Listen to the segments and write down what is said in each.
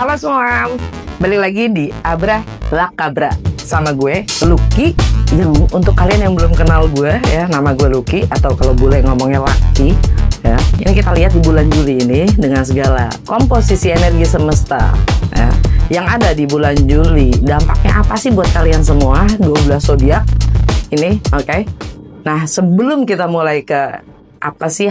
Halo semua, balik lagi di Abra Lakabra sama gue, Lucky. Yang untuk kalian yang belum kenal gue ya, nama gue Lucky atau kalau boleh ngomongnya Lucky ya. Ini kita lihat di bulan Juli ini dengan segala komposisi energi semesta ya, yang ada di bulan Juli. Dampaknya apa sih buat kalian semua 12 zodiak ini, oke? Nah, sebelum kita mulai ke apa sih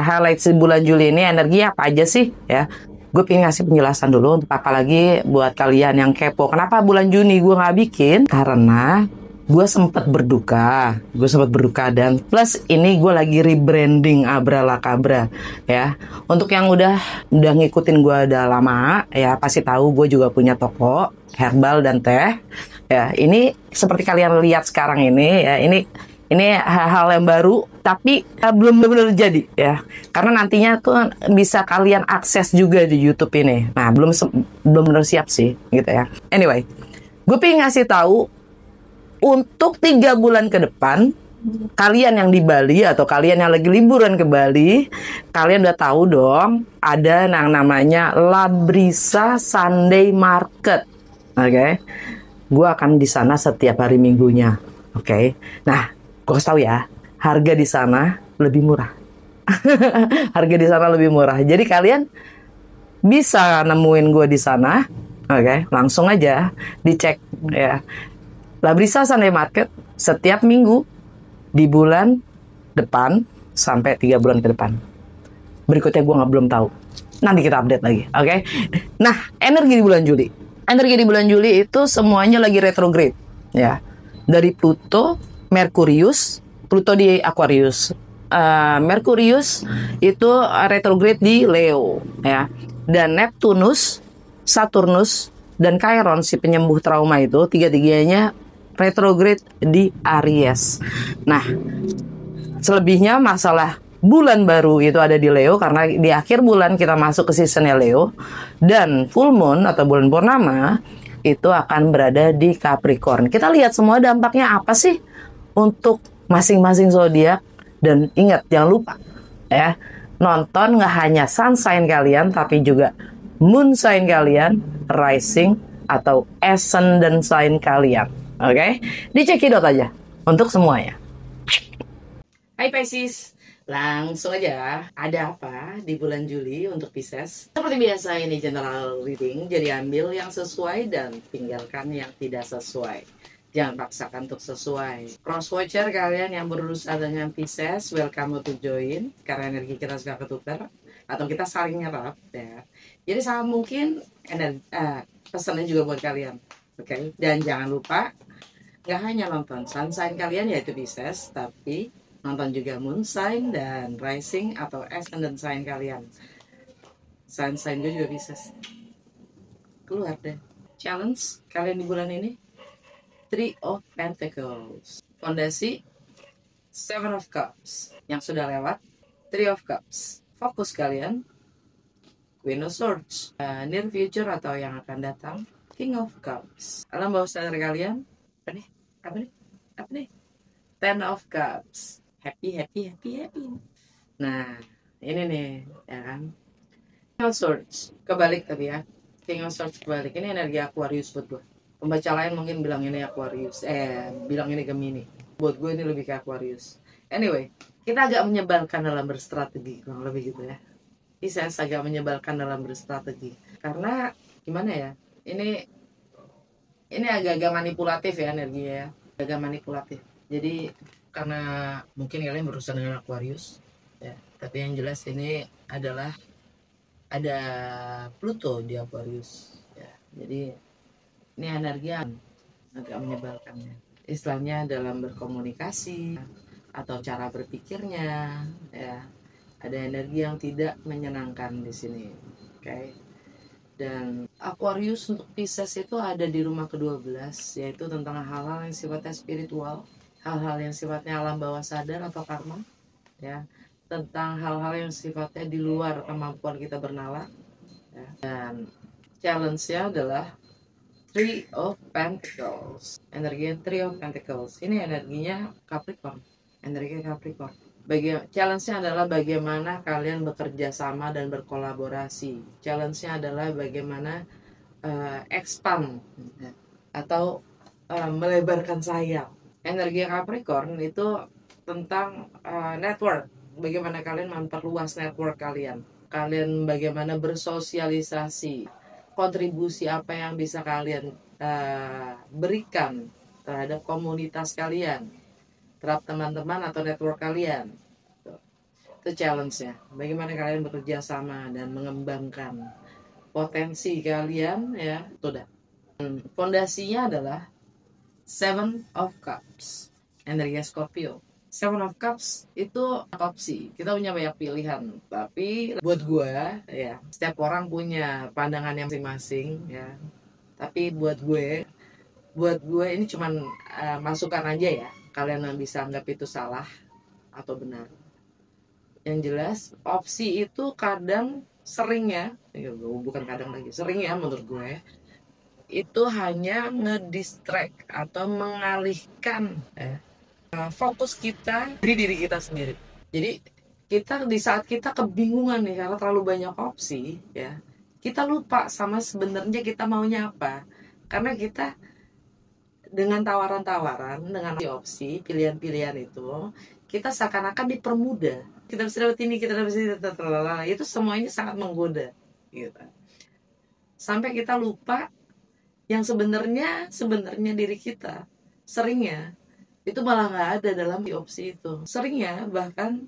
highlight bulan Juli ini, energi apa aja sih ya? Gue pengen ngasih penjelasan dulu untuk apalagi buat kalian yang kepo. Kenapa bulan Juni gue nggak bikin? Karena gue sempat berduka. Dan plus ini gue lagi rebranding Abra Lakabra ya. Untuk yang udah ngikutin gue udah lama ya pasti tahu gue juga punya toko herbal dan teh. Ya, ini seperti kalian lihat sekarang ini ya, ini hal-hal yang baru tapi belum benar-benar jadi ya. Karena nantinya tuh bisa kalian akses juga di YouTube ini. Nah, belum benar siap sih gitu ya. Anyway, gue pengen ngasih tahu untuk 3 bulan ke depan kalian yang di Bali atau kalian yang lagi liburan ke Bali, kalian udah tahu dong ada yang namanya Labrisa Sunday Market. Oke. Gue akan di sana setiap hari Minggunya. Oke. Nah, gue kasih tahu ya, harga di sana lebih murah. Harga di sana lebih murah. Jadi kalian bisa nemuin gue di sana. Oke, langsung aja dicek ya. Labrisa Sunday Market setiap minggu di bulan depan sampai 3 bulan ke depan. Berikutnya gue belum tahu. Nanti kita update lagi. Oke. Nah, energi di bulan Juli. Energi di bulan Juli itu semuanya lagi retrograde ya. Dari Pluto, Merkurius, Pluto di Aquarius, Merkurius itu retrograde di Leo ya, dan Neptunus, Saturnus, dan Chiron si penyembuh trauma itu tiga-tiganya retrograde di Aries. Nah, selebihnya masalah bulan baru itu ada di Leo karena di akhir bulan kita masuk ke seasonnya Leo, dan full moon atau bulan purnama itu akan berada di Capricorn. Kita lihat semua dampaknya apa sih untuk masing-masing zodiak. Dan ingat, jangan lupa ya, nonton nggak hanya sun sign kalian tapi juga moon sign kalian, rising atau ascendant sign kalian. Oke? Dicekidot aja untuk semuanya. Hai Pisces, langsung aja, ada apa di bulan Juli untuk Pisces? Seperti biasa ini general reading, jadi ambil yang sesuai dan tinggalkan yang tidak sesuai. Jangan paksakan untuk sesuai. Cross watcher kalian yang berurusan dengan Pisces, welcome to join. Karena energi kita suka ketukar atau kita saling nyerap ya. Jadi sangat mungkin pesannya juga buat kalian. Oke? Dan jangan lupa nggak hanya nonton sun sign kalian yaitu Pisces, tapi nonton juga moon sign dan rising atau ascendant sign kalian. Sun sign gue juga Pisces. Keluar deh. Challenge kalian di bulan ini. 3 of Pentacles. Fondasi 7 of Cups. Yang sudah lewat 3 of Cups. Fokus kalian Queen of Swords. Near future atau yang akan datang King of Cups. Alam bawah sadar kalian Apa nih? 10 of Cups. Happy. Nah, ini nih ya kan. King of Swords kebalik tapi ya. King of Swords kebalik. Ini energi Aquarius buat gue. Pembaca lain mungkin bilang ini Aquarius, bilang ini Gemini. Buat gue ini lebih ke Aquarius. Anyway, kita agak menyebalkan dalam berstrategi, kurang lebih gitu ya. Pisces agak menyebalkan dalam berstrategi. Karena gimana ya? Ini agak-agak manipulatif ya energinya ya. Agak manipulatif. Jadi karena mungkin kalian berurusan dengan Aquarius ya. Tapi yang jelas ini adalah ada Pluto di Aquarius ya. Jadi ini energi yang agak menyebalkannya. Istilahnya dalam berkomunikasi atau cara berpikirnya, ya ada energi yang tidak menyenangkan di sini, oke? Dan Aquarius untuk Pisces itu ada di rumah ke-12, yaitu tentang hal-hal yang sifatnya spiritual, hal-hal yang sifatnya alam bawah sadar atau karma, ya, tentang hal-hal yang sifatnya di luar kemampuan kita bernalar, ya. Dan challenge-nya adalah 3 of Pentacles. Energinya 3 of Pentacles. Ini energinya Capricorn. Energinya Capricorn. Challenge-nya adalah bagaimana kalian bekerja sama dan berkolaborasi. Challenge-nya adalah bagaimana expand atau melebarkan sayap. Energi Capricorn itu tentang network. Bagaimana kalian memperluas network kalian. Kalian bagaimana bersosialisasi. Kontribusi apa yang bisa kalian berikan terhadap komunitas kalian, terhadap teman-teman atau network kalian. Itu challenge-nya. Bagaimana kalian bekerja sama dan mengembangkan potensi kalian, ya. Itu dah. Fondasinya adalah Seven of Cups, energi Scorpio. Seven of Cups itu opsi. Kita punya banyak pilihan, tapi buat gue, ya, setiap orang punya pandangan yang masing-masing, ya. Tapi buat gue ini cuman masukan aja ya. Kalian bisa anggap itu salah atau benar. Yang jelas opsi itu kadang seringnya, bukan kadang lagi, seringnya menurut gue itu hanya ngedistract atau mengalihkan fokus kita dari diri kita sendiri. Jadi kita di saat kita kebingungan nih karena terlalu banyak opsi, ya, kita lupa sama sebenarnya kita maunya apa. Karena kita dengan tawaran-tawaran, dengan opsi, pilihan-pilihan itu, kita seakan-akan dipermudah. Kita bisa dapat ini, kita dapat ini, itu semuanya sangat menggoda, gitu. Sampai kita lupa yang sebenarnya diri kita seringnya itu malah nggak ada dalam opsi itu. Seringnya bahkan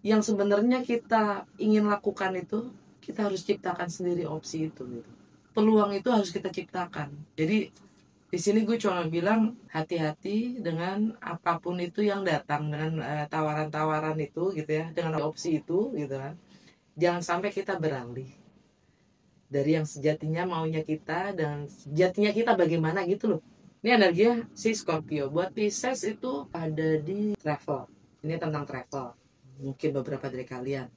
yang sebenarnya kita ingin lakukan itu kita harus ciptakan sendiri opsi itu, gitu. Peluang itu harus kita ciptakan. Jadi di sini gue cuma bilang hati-hati dengan apapun itu yang datang, dengan tawaran-tawaran itu, gitu ya, dengan opsi itu, gitu kan. Jangan sampai kita beralih dari yang sejatinya maunya kita dan sejatinya kita bagaimana, gitu loh. Ini energinya si Scorpio. Buat Pisces itu ada di travel. Ini tentang travel. Mungkin beberapa dari kalian.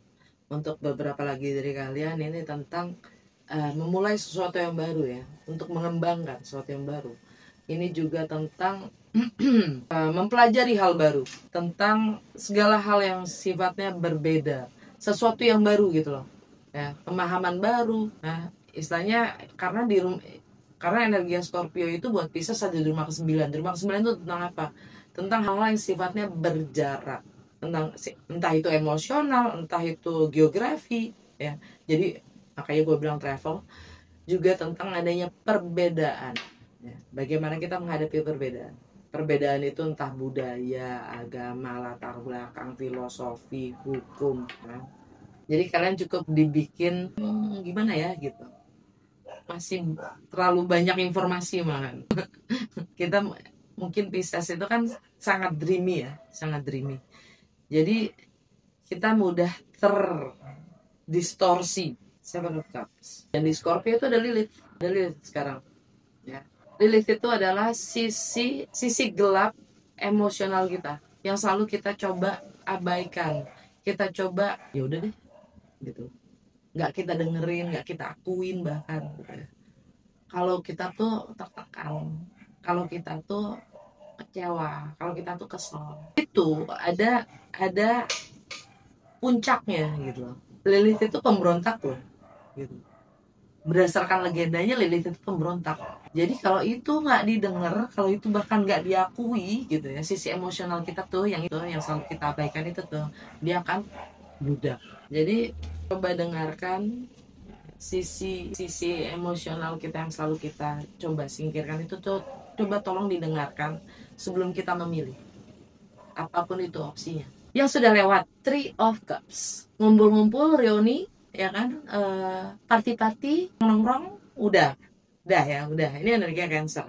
Untuk beberapa lagi dari kalian ini tentang memulai sesuatu yang baru, ya, untuk mengembangkan sesuatu yang baru. Ini juga tentang mempelajari hal baru, tentang segala hal yang sifatnya berbeda, sesuatu yang baru, gitu loh, ya, pemahaman baru. Nah, istilahnya karena energi Scorpio itu buat Pisces ada di rumah ke-9. Di rumah ke-9 itu tentang apa? Tentang hal-hal yang sifatnya berjarak, tentang entah itu emosional, entah itu geografi, ya. Jadi makanya gue bilang travel juga tentang adanya perbedaan, ya. Bagaimana kita menghadapi perbedaan. Perbedaan itu entah budaya, agama, latar belakang, filosofi, hukum, ya. Jadi kalian cukup dibikin gimana ya, gitu. Masih terlalu banyak informasi malah. Kita mungkin Pisces itu kan sangat dreamy, ya, sangat dreamy. Jadi kita mudah terdistorsi. Seven of Cups. Dan di Scorpio itu ada Lilith sekarang, ya. Lilith itu adalah sisi gelap emosional kita yang selalu kita coba abaikan. Kita coba ya udah deh, gitu. Nggak kita dengerin, nggak kita akuin bahkan, gitu. Kalau kita tuh tertekan, kalau kita tuh kecewa, kalau kita tuh kesel, itu ada puncaknya, gitu loh. Lilith itu pemberontak loh, gitu. Berdasarkan legendanya Lilith itu pemberontak. Jadi kalau itu nggak didengar, kalau itu bahkan nggak diakui, gitu ya, sisi emosional kita tuh yang selalu kita abaikan itu tuh, dia akan bludak. Jadi coba dengarkan sisi emosional kita yang selalu kita coba singkirkan itu tuh, coba tolong didengarkan sebelum kita memilih apapun itu opsinya. Yang sudah lewat Three of Cups, ngumpul-ngumpul, reuni, ya kan, party-party, nongkrong, udah ya, ini energi Cancer.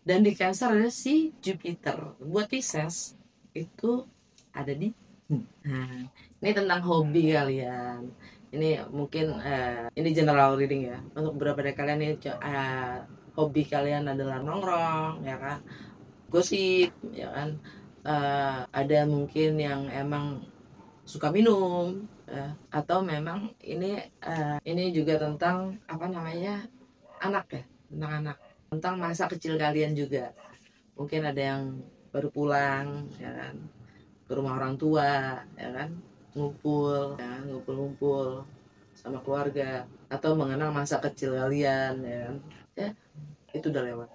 Dan di Cancer ada si Jupiter. Buat Pisces itu ada di ini tentang hobi kalian. Ini mungkin ini general reading, ya. Untuk beberapa dari kalian ini hobi kalian adalah nongkrong, ya kan, gosip, ya kan. Ada mungkin yang emang suka minum, atau memang ini juga tentang apa namanya, anak, ya, tentang anak, tentang masa kecil kalian juga. Mungkin ada yang baru pulang, ya kan, ke rumah orang tua, ya kan, ngumpul, ya, ngumpul-ngumpul sama keluarga, atau mengenang masa kecil kalian, ya kan, ya itu udah lewat.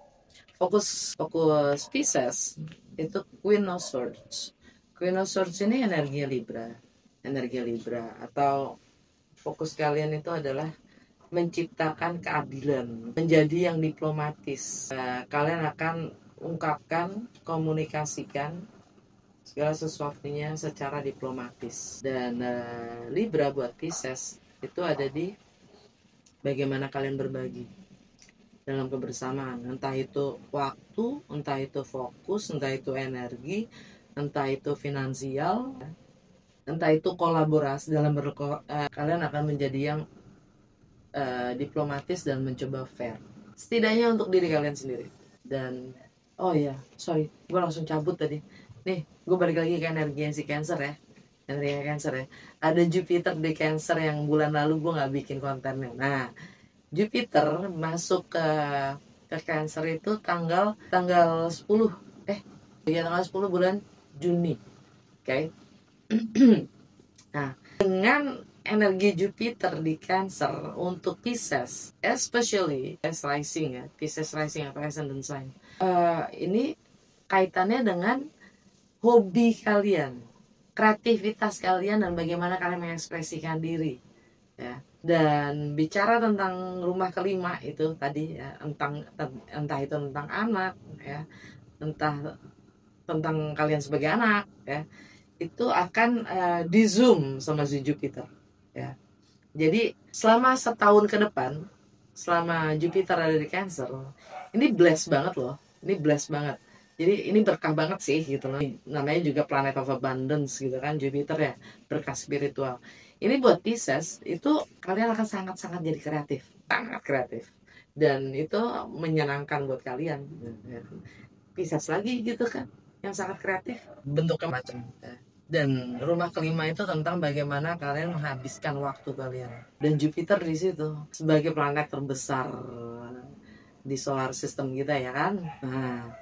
Fokus Pisces itu Queen of Swords. Queen of Swords ini energi Libra, atau fokus kalian itu adalah menciptakan keadilan, menjadi yang diplomatis. Kalian akan ungkapkan, komunikasikan segala sesuatunya secara diplomatis. Dan Libra buat Pisces itu ada di bagaimana kalian berbagi dalam kebersamaan, entah itu waktu, entah itu fokus, entah itu energi, entah itu finansial, entah itu kolaborasi dalam kalian akan menjadi yang diplomatis dan mencoba fair, setidaknya untuk diri kalian sendiri. Dan oh iya, sorry, gue langsung cabut tadi nih. Gue balik lagi ke energi si Cancer ya, energi Cancer ya. Ada Jupiter di Cancer yang bulan lalu gue nggak bikin kontennya. Nah, Jupiter masuk ke Cancer itu tanggal 10 tanggal 10 bulan Juni, oke okay? Nah, dengan energi Jupiter di Cancer untuk Pisces, especially as rising ya, Pisces rising atau ascendant sign, ini kaitannya dengan hobi kalian, kreativitas kalian, dan bagaimana kalian mengekspresikan diri, ya. Dan bicara tentang rumah kelima itu tadi ya, entah itu tentang anak ya, entah tentang kalian sebagai anak ya, itu akan di zoom sama si Jupiter ya. Jadi selama setahun ke depan, selama Jupiter ada di Cancer, ini bless banget loh, ini bless banget. Jadi ini berkah banget sih gitu loh. Namanya juga planet of abundance gitu kan, Jupiter ya, berkah spiritual. Ini buat Pisces itu kalian akan sangat-sangat jadi kreatif, sangat kreatif, dan itu menyenangkan buat kalian. Pisces lagi gitu kan, yang sangat kreatif, bentuknya macam. Dan rumah kelima itu tentang bagaimana kalian menghabiskan waktu kalian. Dan Jupiter di situ sebagai planet terbesar di solar system kita ya kan. Nah,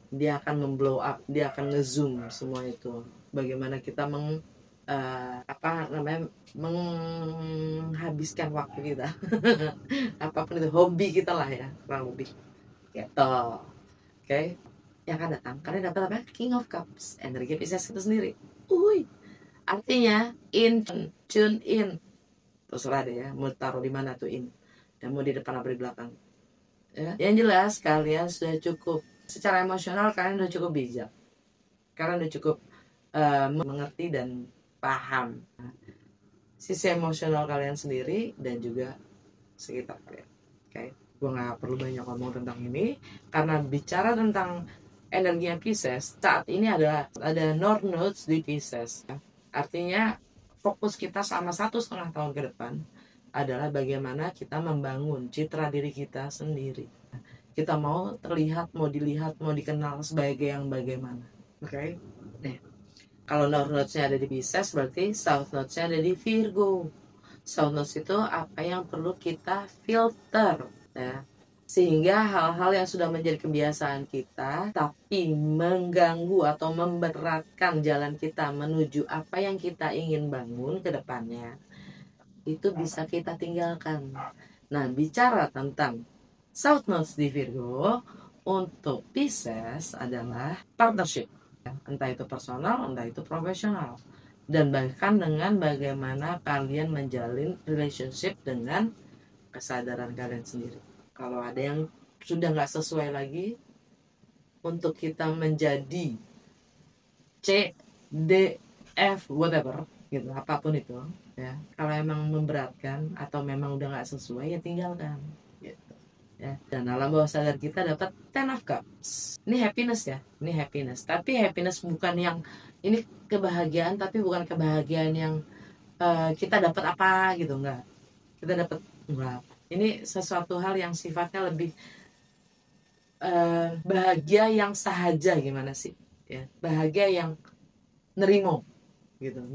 dia akan memblow up, dia akan ngezoom semua itu. Bagaimana kita menghabiskan waktu kita. Apapun itu hobi kita lah ya, kurang lebih. Gitu. Oke. Yang akan datang, kalian dapat apa? King of Cups, energi Pisces itu sendiri. Artinya tune in, terserah deh ya, mau taruh di mana tuh in, dan mau di depan apa di belakang ya. Yang jelas kalian sudah cukup secara emosional, kalian sudah cukup bijak, kalian sudah cukup mengerti dan paham sisi emosional kalian sendiri dan juga sekitar kalian. Oke, gue nggak perlu banyak ngomong tentang ini karena bicara tentang energi Pisces saat ini ada North Nodes di Pisces. Artinya fokus kita selama 1,5 tahun ke depan adalah bagaimana kita membangun citra diri kita sendiri. Kita mau terlihat, mau dilihat, mau dikenal sebagai yang bagaimana. Oke? Nih, kalau North Nodes-nya ada di Pisces, berarti South Nodes-nya ada di Virgo. South Nodes itu apa yang perlu kita filter ya. Sehingga hal-hal yang sudah menjadi kebiasaan kita tapi mengganggu atau memberatkan jalan kita menuju apa yang kita ingin bangun ke depannya, itu bisa kita tinggalkan. Nah, bicara tentang South Nodes di Virgo untuk Pisces adalah partnership, entah itu personal, entah itu profesional, dan bahkan dengan bagaimana kalian menjalin relationship dengan kesadaran kalian sendiri. Kalau ada yang sudah nggak sesuai lagi untuk kita menjadi C, D, F, whatever gitu, apapun itu ya. Kalau emang memberatkan atau memang udah nggak sesuai ya tinggalkan gitu ya. Dan alam bawah sadar kita dapat Ten of Cups. Ini happiness ya, ini happiness. Tapi happiness bukan yang ini kebahagiaan, tapi bukan kebahagiaan yang kita dapat apa gitu, enggak. Kita dapat enggak. Ini sesuatu hal yang sifatnya lebih bahagia yang sahaja, gimana sih ya, bahagia yang nerimo gitu,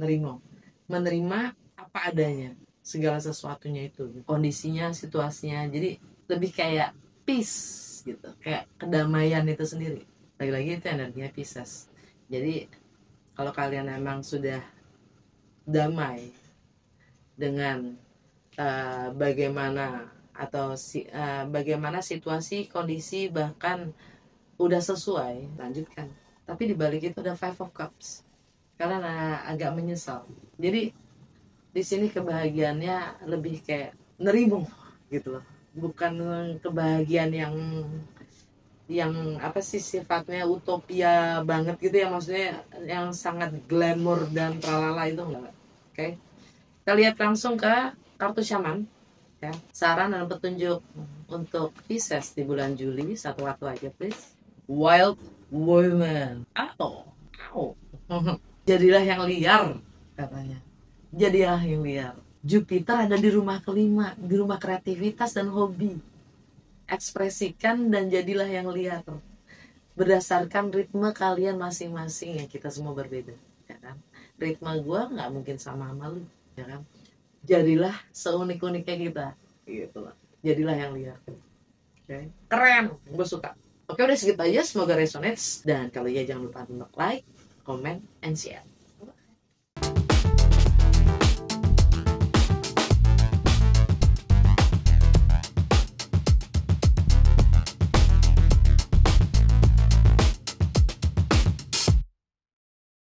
menerima apa adanya, segala sesuatunya itu, kondisinya, situasinya. Jadi lebih kayak peace gitu, kayak kedamaian itu sendiri. Lagi-lagi itu energinya Pisces. Jadi Kalau kalian memang sudah damai dengan bagaimana atau bagaimana situasi, kondisi, bahkan udah sesuai, lanjutkan. Tapi di balik itu ada Five of Cups. Kalian agak menyesal. Jadi di sini kebahagiaannya lebih kayak nerimo gitu loh. Bukan kebahagiaan yang apa sih sifatnya utopia banget gitu ya, maksudnya yang sangat glamour dan tralala itu enggak. Oke. Kita lihat langsung ke kartu shaman ya. Saran dan petunjuk untuk Pisces di bulan Juli, satu kartu aja please. Wild Woman. Jadilah yang liar katanya. Jadilah yang liar. Jupiter ada di rumah kelima, di rumah kreativitas dan hobi. Ekspresikan dan jadilah yang liar. Berdasarkan ritme kalian masing-masing, yang kita semua berbeda, ya kan? Ritme gue nggak mungkin sama lu, ya kan? Jadilah seunik-uniknya kita, gitu lah. Jadilah yang liar. Okay. Keren, gue suka. Oke, udah segitu aja. Semoga resonates. Dan kalau ya jangan lupa untuk like, comment, and share.